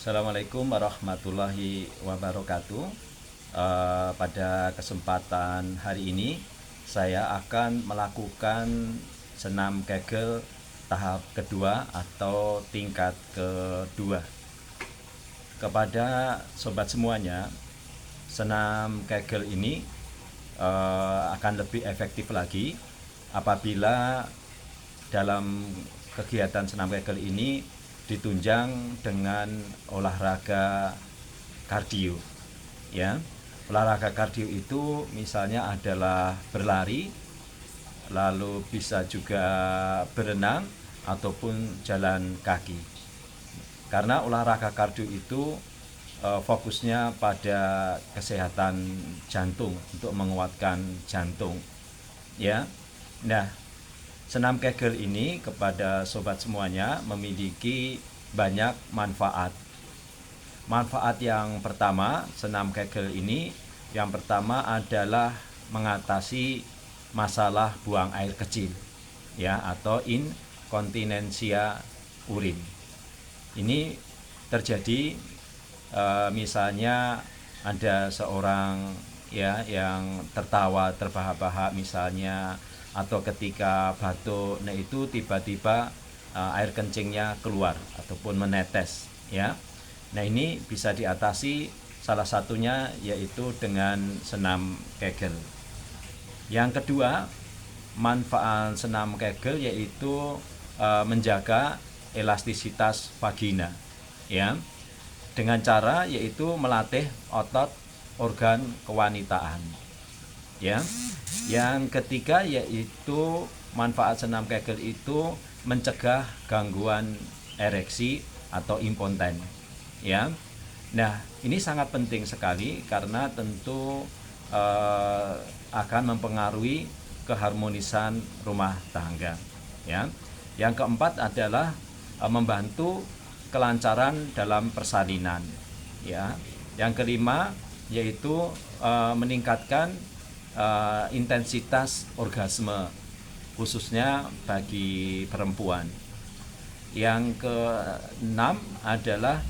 Assalamualaikum warahmatullahi wabarakatuh. Pada kesempatan hari ini saya akan melakukan senam Kegel tahap kedua atau tingkat kedua. Kepada sobat semuanya, senam Kegel ini akan lebih efektif lagi apabila dalam kegiatan senam Kegel ini ditunjang dengan olahraga kardio, ya. Olahraga kardio itu misalnya adalah berlari, lalu bisa juga berenang ataupun jalan kaki. Karena olahraga kardio itu fokusnya pada kesehatan jantung, untuk menguatkan jantung, ya. Nah, senam Kegel ini kepada sobat semuanya memiliki banyak manfaat. Manfaat yang pertama, senam Kegel ini yang pertama adalah mengatasi masalah buang air kecil, ya, atau inkontinensia urin. Ini terjadi misalnya ada seorang yang tertawa terbahak-bahak misalnya, atau ketika batuk, nah itu tiba-tiba air kencingnya keluar ataupun menetes, ya. Nah, ini bisa diatasi salah satunya yaitu dengan senam Kegel. Yang kedua, manfaat senam Kegel yaitu menjaga elastisitas vagina, ya. Dengan cara yaitu melatih otot organ kewanitaan, ya. Yang ketiga yaitu manfaat senam Kegel itu mencegah gangguan ereksi atau impoten, ya. Nah, ini sangat penting sekali karena tentu akan mempengaruhi keharmonisan rumah tangga, ya. Yang keempat adalah membantu kelancaran dalam persalinan, ya. Yang kelima yaitu meningkatkan intensitas orgasme khususnya bagi perempuan. Yang keenam adalah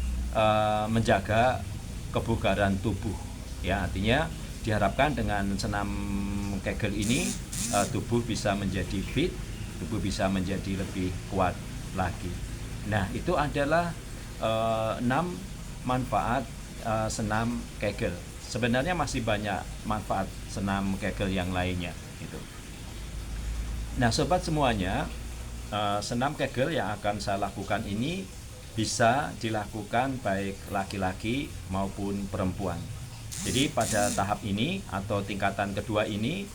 menjaga kebugaran tubuh, ya. Artinya diharapkan dengan senam Kegel ini tubuh bisa menjadi fit, tubuh bisa menjadi lebih kuat lagi. Nah, itu adalah 6 manfaat senam Kegel. Sebenarnya masih banyak manfaat senam Kegel yang lainnya gitu. Nah, sobat semuanya, senam Kegel yang akan saya lakukan ini bisa dilakukan baik laki-laki maupun perempuan. Jadi pada tahap ini atau tingkatan kedua ini,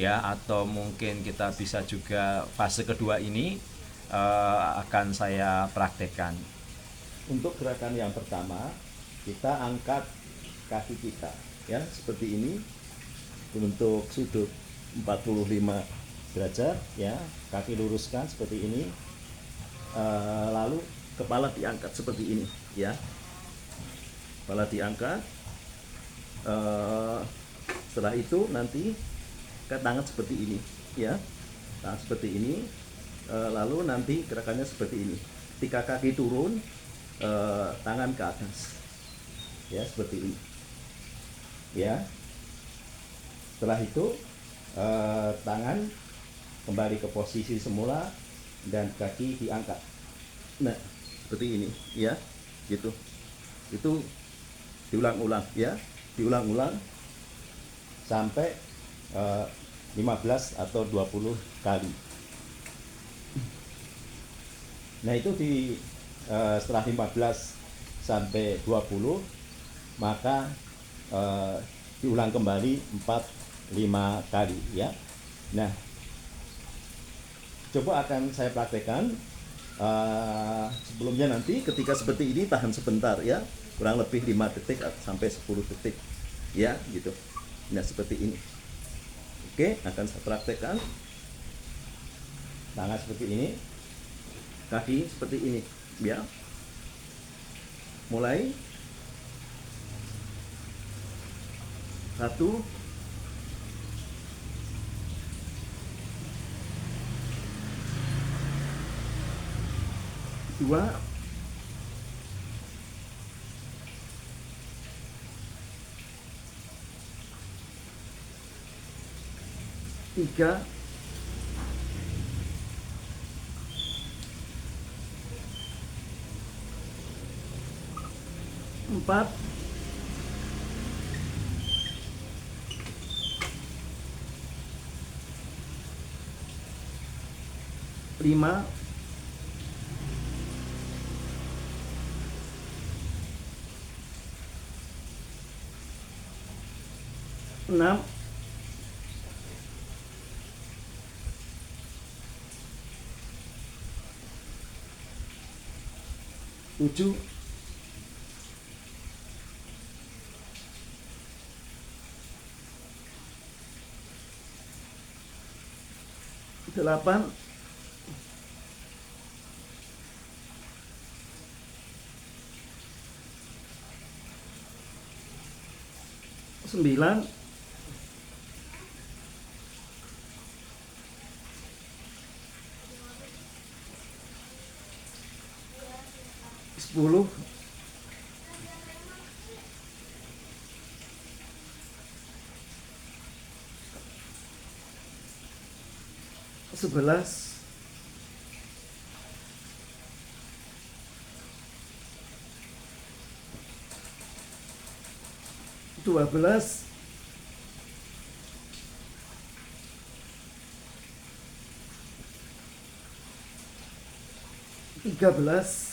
ya, atau mungkin kita bisa juga fase kedua ini akan saya praktekkan. Untuk gerakan yang pertama, kita angkat kaki kita, ya, seperti ini untuk sudut 45 derajat, ya. Kaki luruskan seperti ini, lalu kepala diangkat seperti ini, ya. Kepala diangkat. Setelah itu nanti ke tangan seperti ini, ya. Tangan seperti ini, lalu nanti gerakannya seperti ini. Ketika kaki turun, tangan ke atas, ya, seperti ini, ya. Setelah itu tangan kembali ke posisi semula dan kaki diangkat. Nah, seperti ini, ya, gitu. Itu diulang-ulang, ya, diulang-ulang sampai 15 atau 20 kali. Nah, itu setelah 15 sampai 20, maka diulang kembali 4-5 kali, ya. Nah, coba akan saya praktekkan. Sebelumnya nanti ketika seperti ini tahan sebentar, ya, kurang lebih 5 detik sampai 10 detik, ya, gitu. Nah, seperti ini. Oke, akan saya praktekkan. Tangan seperti ini, kaki seperti ini, ya. Mulai 1, 2, 3, 4, 5, 6, 7, 8, 9, 10, 11, 12, 13,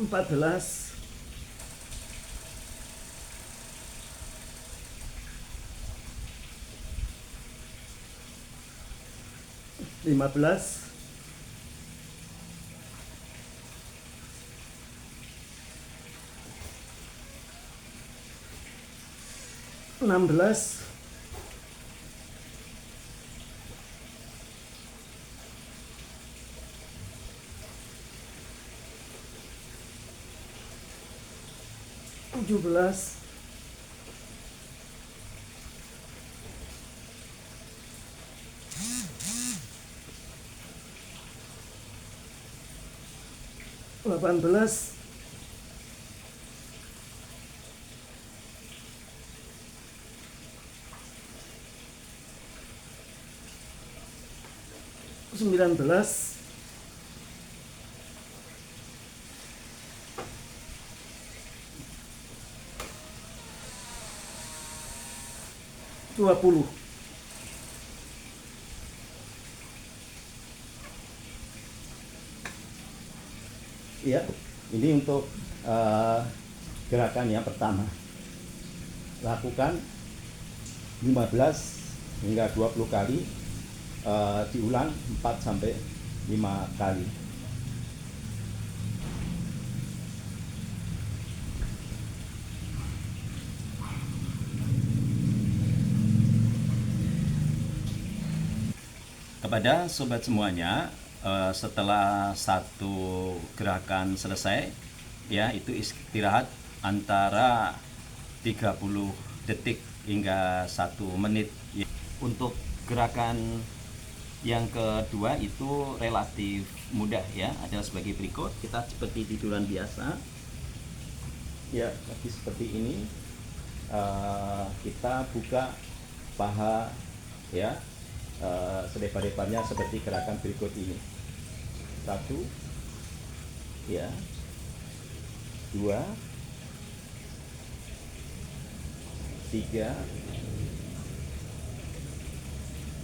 14, 15, 16, 17, 18, 19, 20. Ya, ini untuk gerakan yang pertama. Lakukan 15 hingga 20 kali, diulang 4 sampai 5 kali. Kepada sobat semuanya, setelah satu gerakan selesai, ya, itu istirahat antara 30 detik hingga 1 menit. Untuk gerakan yang kedua itu relatif mudah, ya, adalah sebagai berikut. Kita seperti tiduran biasa, ya, kaki seperti ini. Kita buka paha, ya, selebar-lebarnya seperti gerakan berikut ini. 1, ya, 2, 3,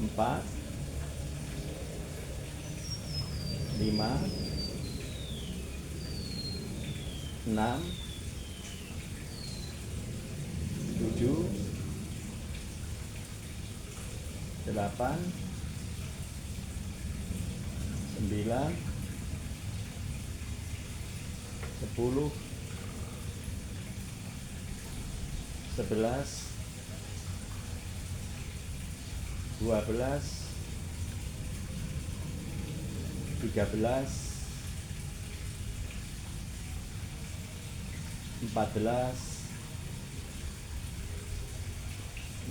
4, 5, 6, 7, 8, 9, 10, 11, 12, 13, 14,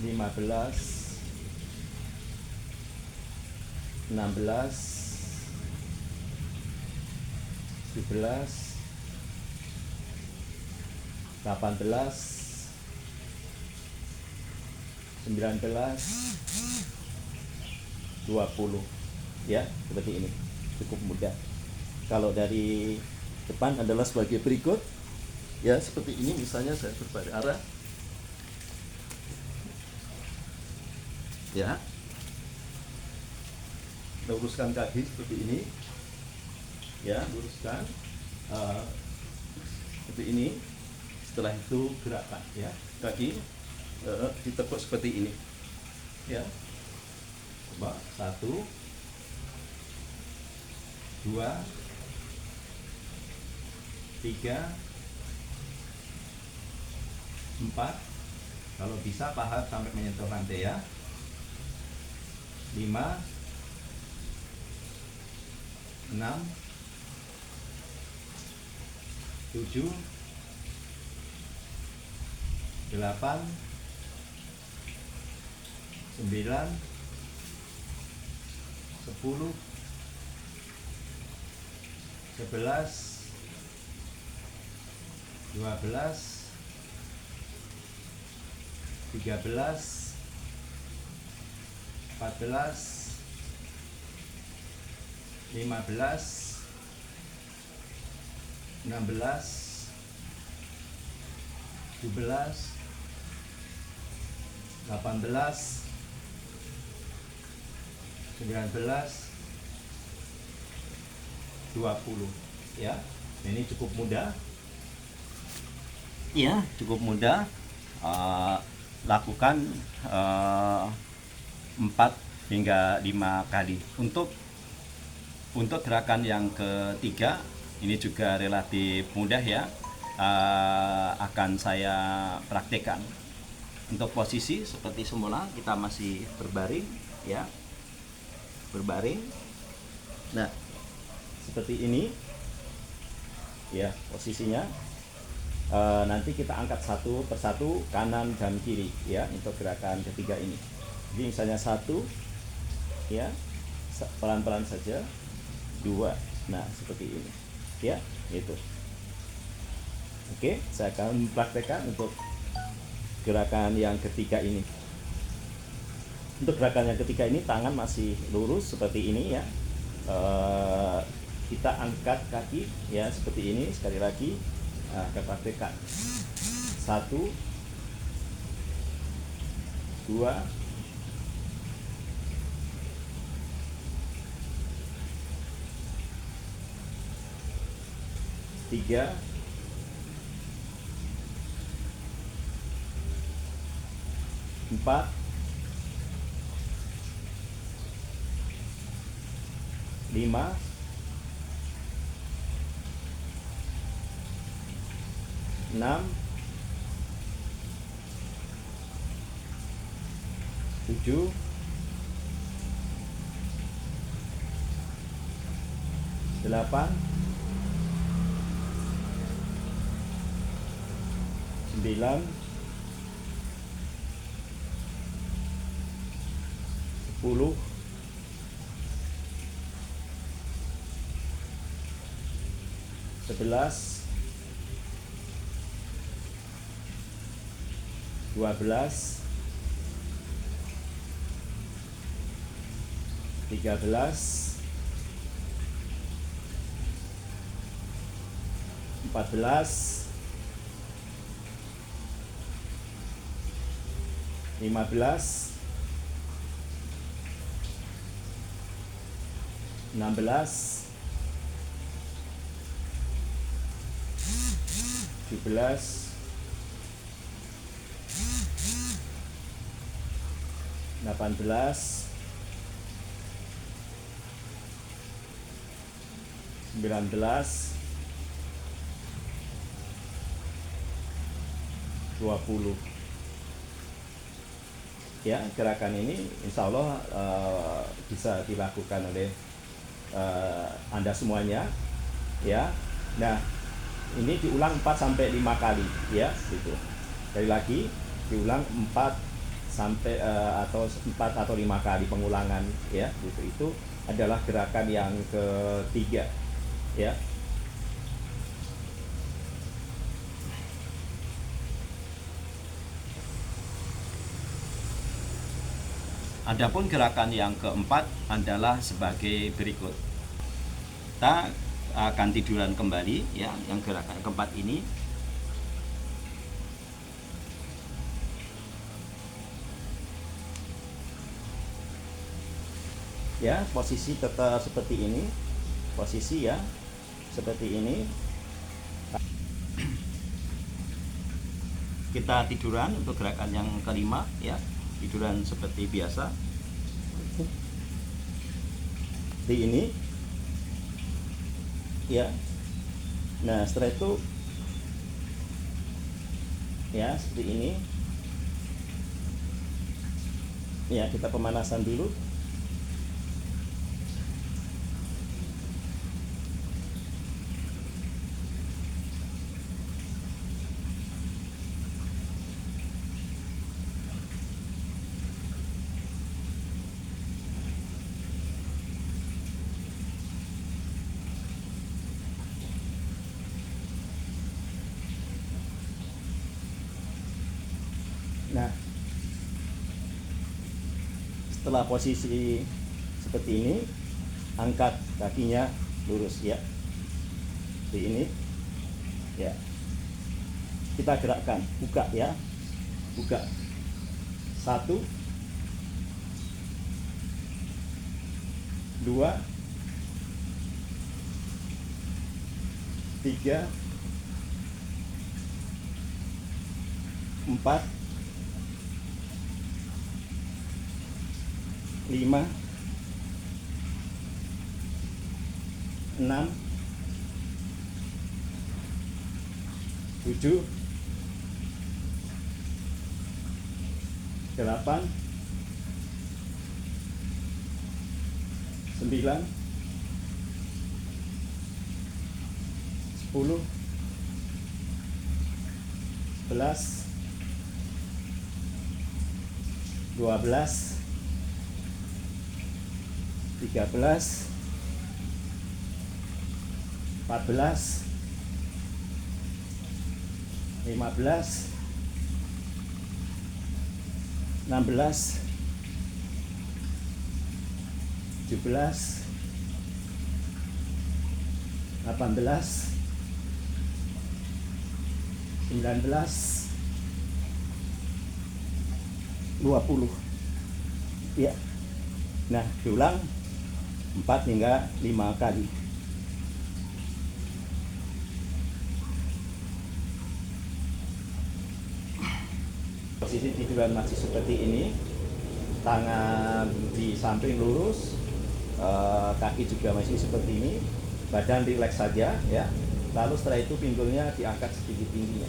15, 16, 17, 17, 18, 19, 20 ya, seperti ini. Cukup mudah. Kalau dari depan adalah sebagai berikut ya, seperti ini. Misalnya saya berbalik arah ya, luruskan kaki seperti ini ya, luruskan seperti ini. Setelah itu gerakan ya, kaki ditekuk seperti ini ya. Coba 1, 2, 3, 4, kalau bisa paha sampai menyentuh lantai ya. 5, 6, 7, 8, 9, 10, 11, 12, 13, 14, 15, 16, 17, 18, 19, 20 ya. Ini cukup mudah ya, cukup mudah. Lakukan 4 hingga 5 kali. Untuk gerakan yang ketiga ini juga relatif mudah ya, akan saya praktekkan. Untuk posisi seperti semula, kita masih berbaring ya, berbaring. Nah, seperti ini ya posisinya. Nanti kita angkat satu persatu, kanan dan kiri ya, untuk gerakan ketiga ini. Jadi misalnya 1 ya, pelan-pelan saja. 2, nah seperti ini ya, itu. Oke, saya akan praktekkan untuk gerakan yang ketiga ini. Untuk gerakan yang ketiga ini, tangan masih lurus seperti ini ya. Kita angkat kaki ya, seperti ini. Sekali lagi kita praktekkan. 1, 2, 3, 4, 5, 6, 7, 8, 9, 10, 11, 12, 13, 14, 15, 16, 17, 18, 19, 20 ya. Gerakan ini insya Allah bisa dilakukan oleh Anda semuanya ya. Nah, ini diulang 4 sampai 5 kali ya, gitu. Sekali lagi diulang 4 sampai atau 4 atau 5 kali pengulangan ya, gitu. Itu adalah gerakan yang ketiga ya. Adapun gerakan yang keempat adalah sebagai berikut. Kita akan tiduran kembali ya, yang gerakan keempat ini. Ya, posisi tetap seperti ini. Posisi ya, seperti ini. Kita tiduran untuk gerakan yang kelima ya, tiduran seperti biasa. Di ini ya. Nah, setelah itu ya seperti ini. Ya, kita pemanasan dulu. Nah, setelah posisi seperti ini, angkat kakinya lurus ya. Seperti ini. Ya. Kita gerakkan, buka ya. Buka. 1 2 3 4 5 6 7 8 9 10 11 12 13 14 15 16 17 18 19 20 ya. Nah, diulang 4 hingga 5 kali. Posisi tiduran masih seperti ini, tangan di samping lurus, kaki juga masih seperti ini, badan rileks saja ya. Lalu setelah itu pinggulnya diangkat sedikit tingginya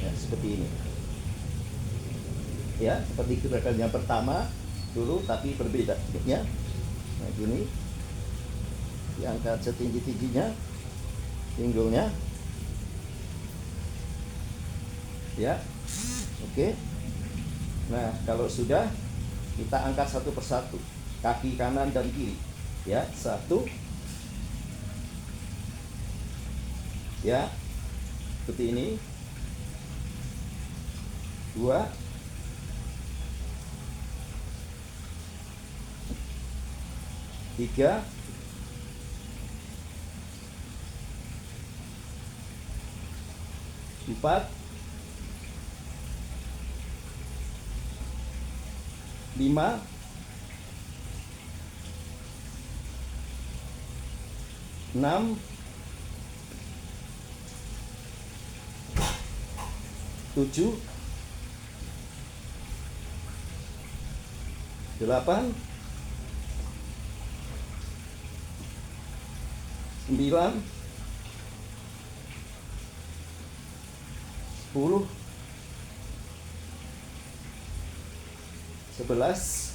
ya, seperti ini ya, seperti gerakan yang pertama dulu tapi berbeda ya. Nah, gini, diangkat setinggi-tingginya pinggulnya ya. Oke. Nah, kalau sudah, kita angkat satu persatu, kaki kanan dan kiri ya. 1 ya, seperti ini. 2 3 4 5 6 7 8 9 10 11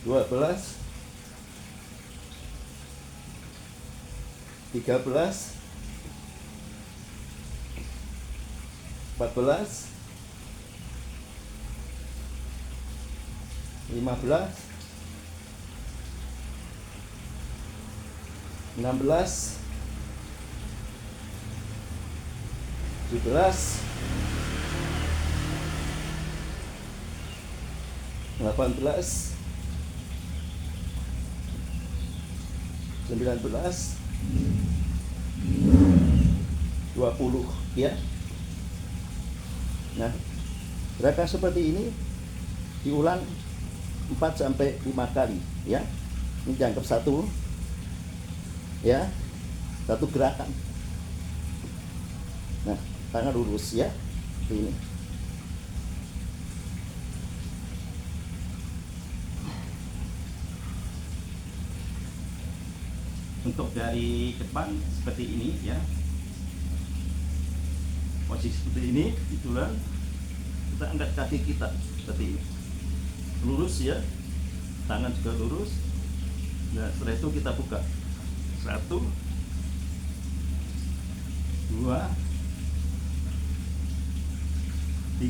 12 13 14 15 16 17 18, 19, 20 ya. Nah, gerakan seperti ini diulang 4 sampai 5 kali ya. Ini dianggap satu ya, satu gerakan. Nah, tangan lurus ya. Ini. Untuk dari depan seperti ini ya. Posisi seperti ini, itulah kita angkat kaki kita seperti ini. Lurus ya. Tangan juga lurus. Nah, setelah itu kita buka. 1 2 3 4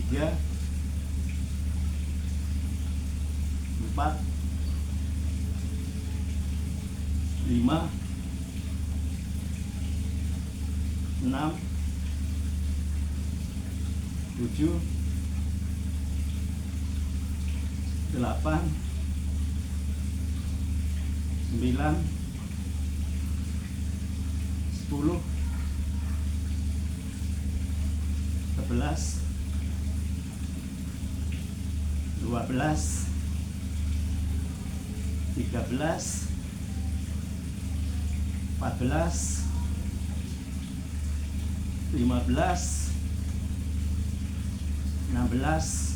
5 6 7 8 9 10 11 12 13 14 15 16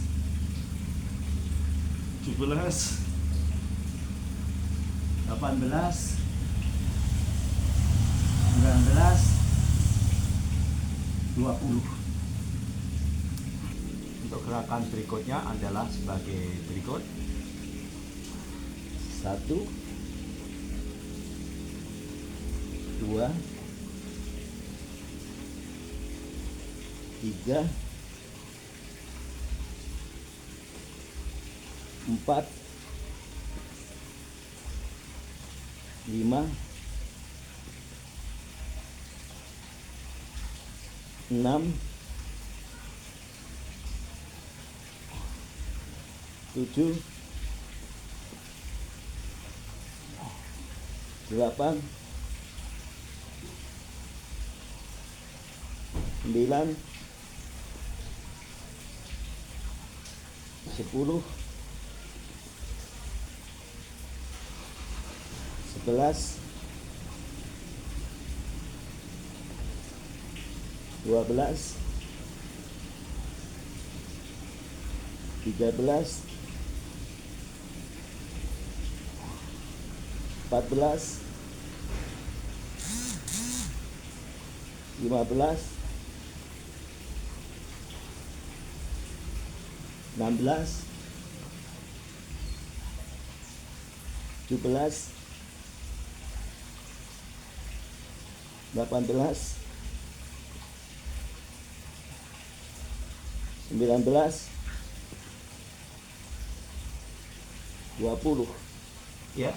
17 18 19 20. Untuk gerakan berikutnya adalah sebagai berikut. 1 2 3 4 5 6 7 8 9 10 11 12 13 14 15 16 17 18 19 20 Ya,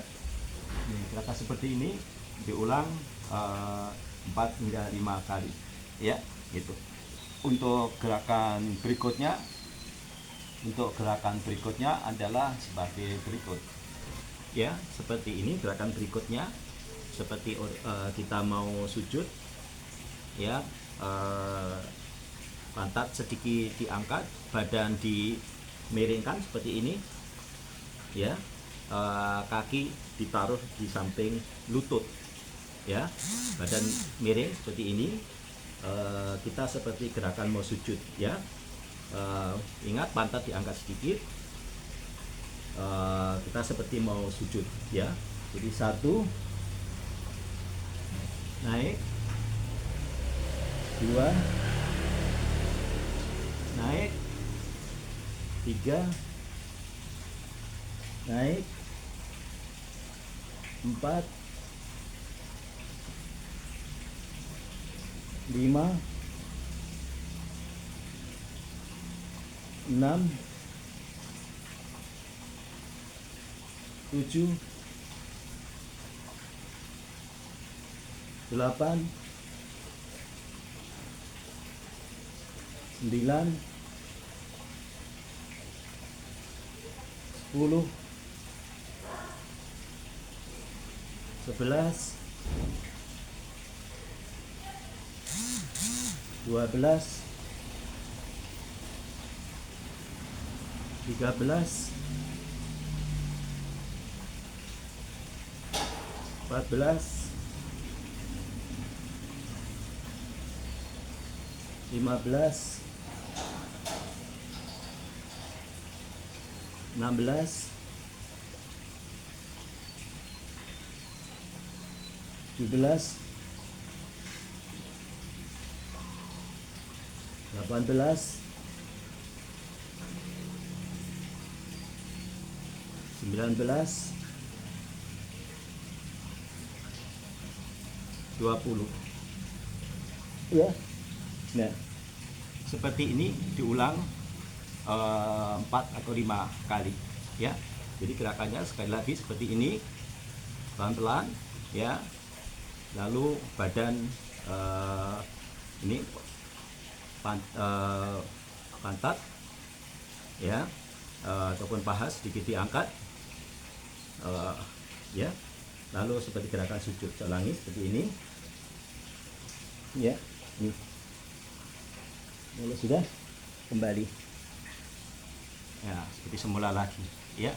gerakan seperti ini diulang 4 hingga 5 kali ya, gitu. Untuk gerakan berikutnya adalah sebagai berikut ya. Seperti ini gerakan berikutnya, seperti kita mau sujud ya. Pantat sedikit diangkat, badan dimiringkan seperti ini ya. Kaki ditaruh di samping lutut ya, badan miring seperti ini. Kita seperti gerakan mau sujud ya. Ingat, pantat diangkat sedikit, kita seperti mau sujud ya. Jadi 1 naik, 2 naik, 3 naik, 4 5 6 7 8 9 10, 11, 12, 13, 14, 15, 16, 17, 18, 19, 20. Ya. Nah, seperti ini diulang 4 atau 5 kali ya. Jadi gerakannya sekali lagi seperti ini, pelan-pelan ya. Lalu badan ini pantat ya, ataupun paha sedikit diangkat ya. Lalu seperti gerakan sujud, saya ulangi seperti ini ya. Ini lalu sudah kembali ya seperti semula lagi ya,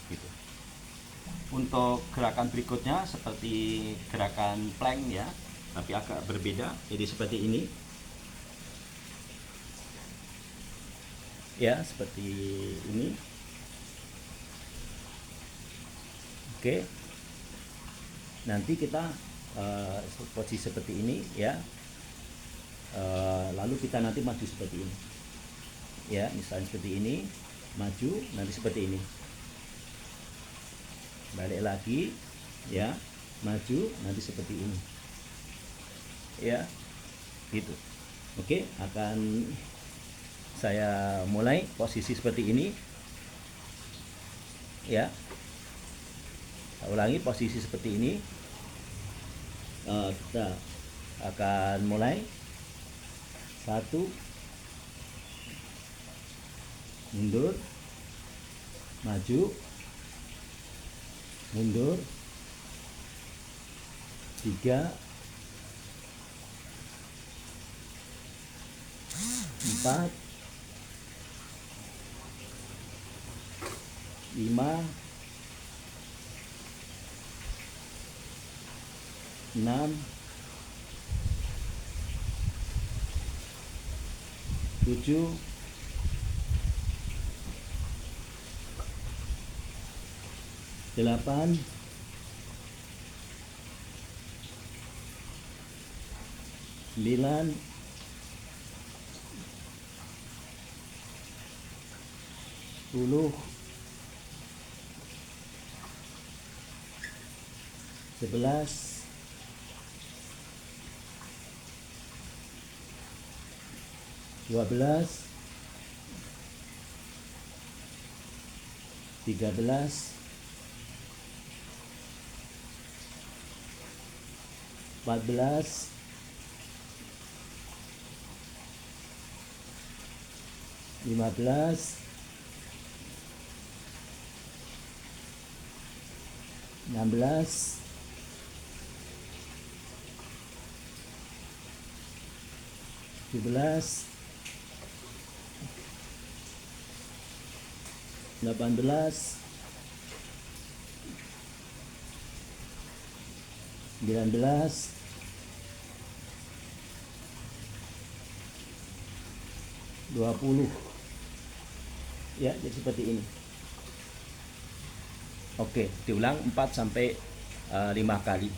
gitu. Untuk gerakan berikutnya seperti gerakan plank ya, tapi agak berbeda. Jadi seperti ini ya, seperti ini. Oke, nanti kita posisi seperti ini ya. Lalu kita nanti maju seperti ini ya, misalnya seperti ini, maju, nanti seperti ini, balik lagi ya, maju, nanti seperti ini ya, gitu. Oke, akan saya mulai posisi seperti ini ya. Saya ulangi posisi seperti ini. Kita akan mulai 1, mundur, maju, mundur, 3, 4, 5, 6, 7, 8, 9, 10, 11, 12, 13, 14, 15, 16, 17, 18, 19, 20 ya, jadi seperti ini. Oke, diulang 4 sampai 5 kali.